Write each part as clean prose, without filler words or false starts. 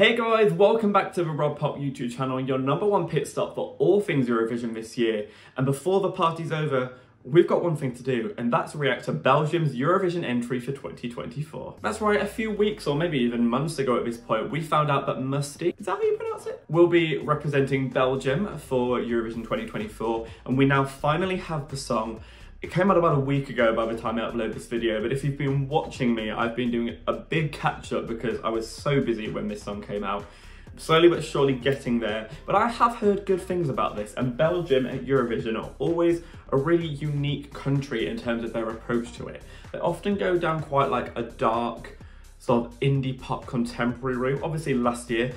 Hey guys, welcome back to the Rob Pop YouTube channel, your #1 pit stop for all things Eurovision this year. And before the party's over, we've got one thing to do, and that's react to Belgium's Eurovision entry for 2024. That's right, a few weeks or maybe even months ago at this point, we found out that Mustii, is that how you pronounce it? Will be representing Belgium for Eurovision 2024, and we now finally have the song. It came out about a week ago by the time I upload this video, but if you've been watching me, I've been doing a big catch up because I was so busy when this song came out. Slowly but surely getting there, but I have heard good things about this, and Belgium at Eurovision are always a really unique country in terms of their approach to it. They often go down quite like a dark sort of indie pop contemporary route. Obviously last year,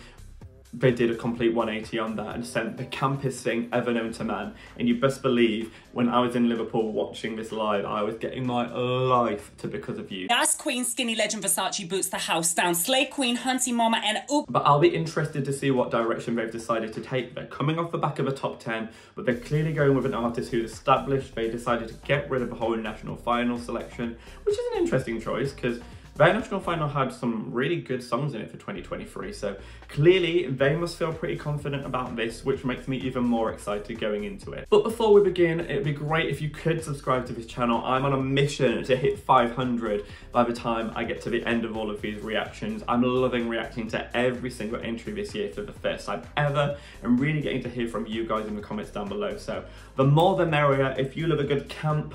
they did a complete 180 on that and sent the campest thing ever known to man. And you best believe, when I was in Liverpool watching this live, I was getting my life to Because of You. Gas Queen, Skinny Legend, Versace boots the house down, Slay Queen, Hunty Mama and Oop. But I'll be interested to see what direction they've decided to take. They're coming off the back of a top 10, but they're clearly going with an artist who's established. They decided to get rid of the whole national final selection, which is an interesting choice because their national final had some really good songs in it for 2023, so clearly they must feel pretty confident about this, which makes me even more excited going into it. But before we begin, it'd be great if you could subscribe to this channel. I'm on a mission to hit 500 by the time I get to the end of all of these reactions. I'm loving reacting to every single entry this year for the first time ever, and really getting to hear from you guys in the comments down below. So the more the merrier. If you love a good camp,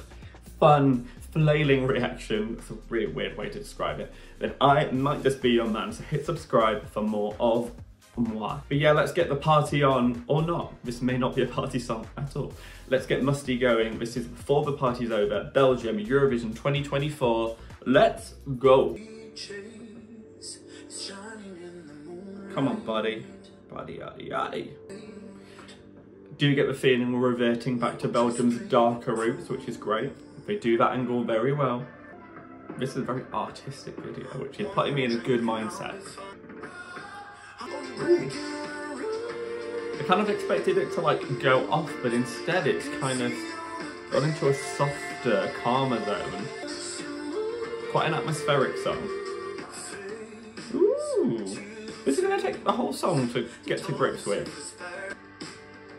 fun, flailing reaction, it's a really weird way to describe it, then I might just be your man, so hit subscribe for more of moi. But yeah, let's get the party on, or not. This may not be a party song at all. Let's get Mustii going. This is before the party's over. Belgium, Eurovision 2024. Let's go. Come on, buddy. Buddy, yaddy, yaddy. Do you get the feeling we're reverting back to Belgium's darker roots, which is great. They do that angle very well. This is a very artistic video, which is putting me in a good mindset. Ooh. I kind of expected it to like go off, but instead it's kind of got into a softer, calmer zone. Quite an atmospheric song. Ooh. This is gonna take the whole song to get to grips with.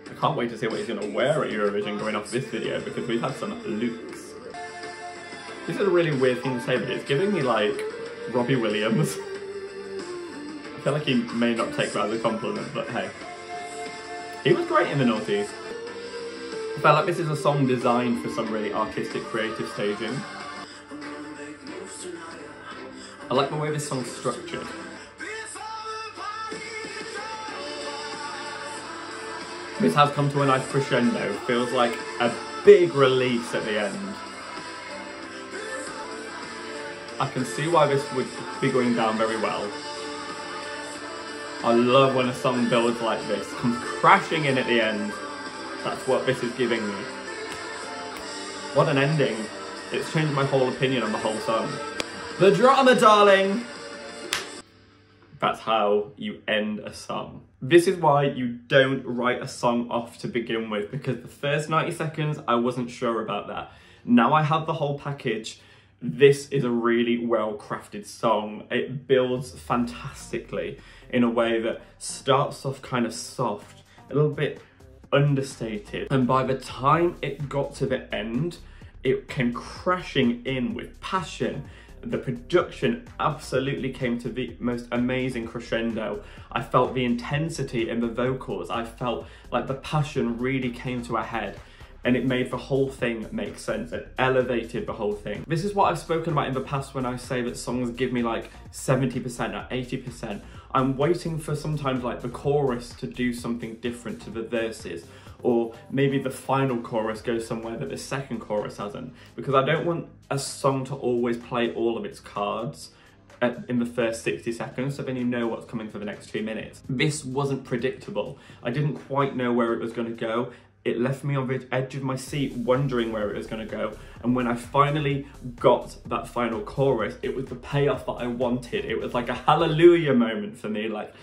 I can't wait to see what he's gonna wear at Eurovision going off this video, because we've had some looks. This is a really weird thing to say, but it's giving me like Robbie Williams. I feel like he may not take that as a compliment, but hey. He was great in the noughties. I feel like this is a song designed for some really artistic, creative staging. I like the way this song's structured. This has come to a nice crescendo. Feels like a big release at the end. I can see why this would be going down very well. I love when a song builds like this, comes crashing in at the end. That's what this is giving me. What an ending. It's changed my whole opinion on the whole song. The drama, darling! That's how you end a song. This is why you don't write a song off to begin with, because the first 90 seconds, I wasn't sure about that. Now I have the whole package. This is a really well-crafted song. It builds fantastically in a way that starts off kind of soft, a little bit understated. And by the time it got to the end, it came crashing in with passion. The production absolutely came to the most amazing crescendo. I felt the intensity in the vocals. I felt like the passion really came to a head. And it made the whole thing make sense. It elevated the whole thing. This is what I've spoken about in the past when I say that songs give me like 70% or 80%. I'm waiting for sometimes like the chorus to do something different to the verses, or maybe the final chorus goes somewhere that the second chorus hasn't, because I don't want a song to always play all of its cards in the first 60 seconds, so then you know what's coming for the next 2 minutes. This wasn't predictable. I didn't quite know where it was going to go. It left me on the edge of my seat wondering where it was going to go, and when I finally got that final chorus, it was the payoff that I wanted. It was like a hallelujah moment for me, like,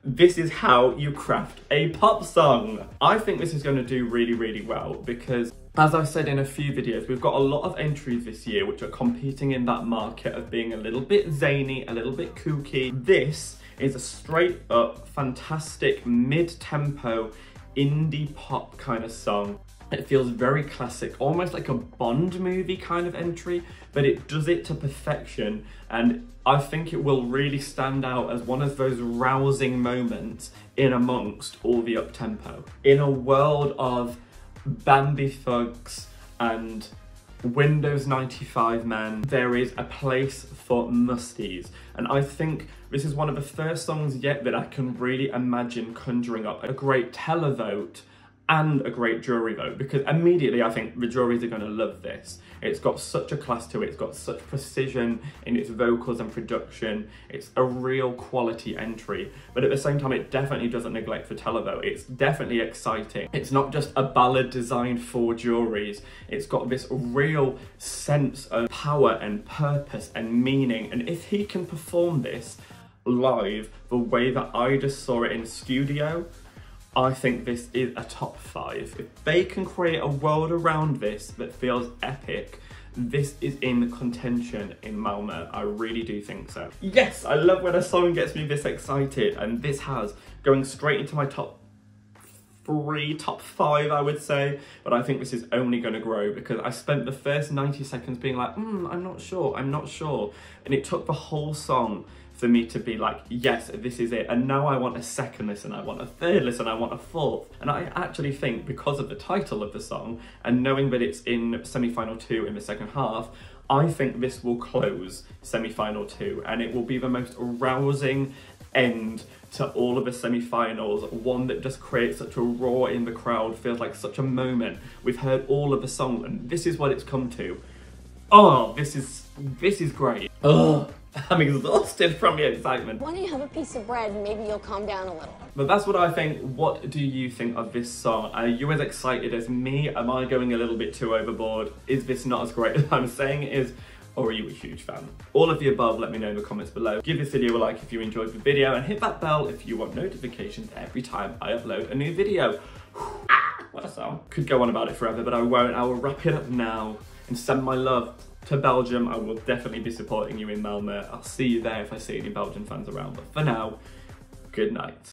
this is how you craft a pop song. I think this is going to do really, really well because, as I've said in a few videos, we've got a lot of entries this year which are competing in that market of being a little bit zany, a little bit kooky. This is a straight up, fantastic, mid-tempo, indie pop kind of song. It feels very classic, almost like a Bond movie kind of entry, but it does it to perfection, and I think it will really stand out as one of those rousing moments in amongst all the up-tempo. In a world of Bambi thugs and Windows 95 men, there is a place for Musties, and I think this is one of the first songs yet that I can really imagine conjuring up a great televote and a great jury vote, because immediately I think the juries are going to love this. It's got such a class to it, it's got such precision in its vocals and production, it's a real quality entry, but at the same time it definitely doesn't neglect the televote. It's definitely exciting. It's not just a ballad designed for juries, it's got this real sense of power and purpose and meaning, and if he can perform this live the way that I just saw it in studio, I think this is a top 5. If they can create a world around this that feels epic, this is in contention in Malmo. I really do think so. Yes, I love when a song gets me this excited, and this has going straight into my top 5 I would say, but I think this is only going to grow because I spent the first 90 seconds being like, I'm not sure, and it took the whole song for me to be like, yes, this is it. And now I want a second listen, I want a third listen, I want a fourth. And I actually think because of the title of the song and knowing that it's in semi-final 2 in the second half, I think this will close semi-final 2 and it will be the most rousing end to all of the semi-finals, one that just creates such a roar in the crowd, feels like such a moment. We've heard all of the song and this is what it's come to. Oh, this is great. Ugh. I'm exhausted from the excitement. Why don't you have a piece of bread and maybe you'll calm down a little? But that's what I think. What do you think of this song? Are you as excited as me? Am I going a little bit too overboard? Is this not as great as I'm saying it is? Or are you a huge fan? All of the above, let me know in the comments below. Give this video a like if you enjoyed the video and hit that bell if you want notifications every time I upload a new video. What a song. Could go on about it forever, but I won't. I will wrap it up now and send my love to Belgium. I will definitely be supporting you in Malmo. I'll see you there if I see any Belgian fans around. But for now, good night.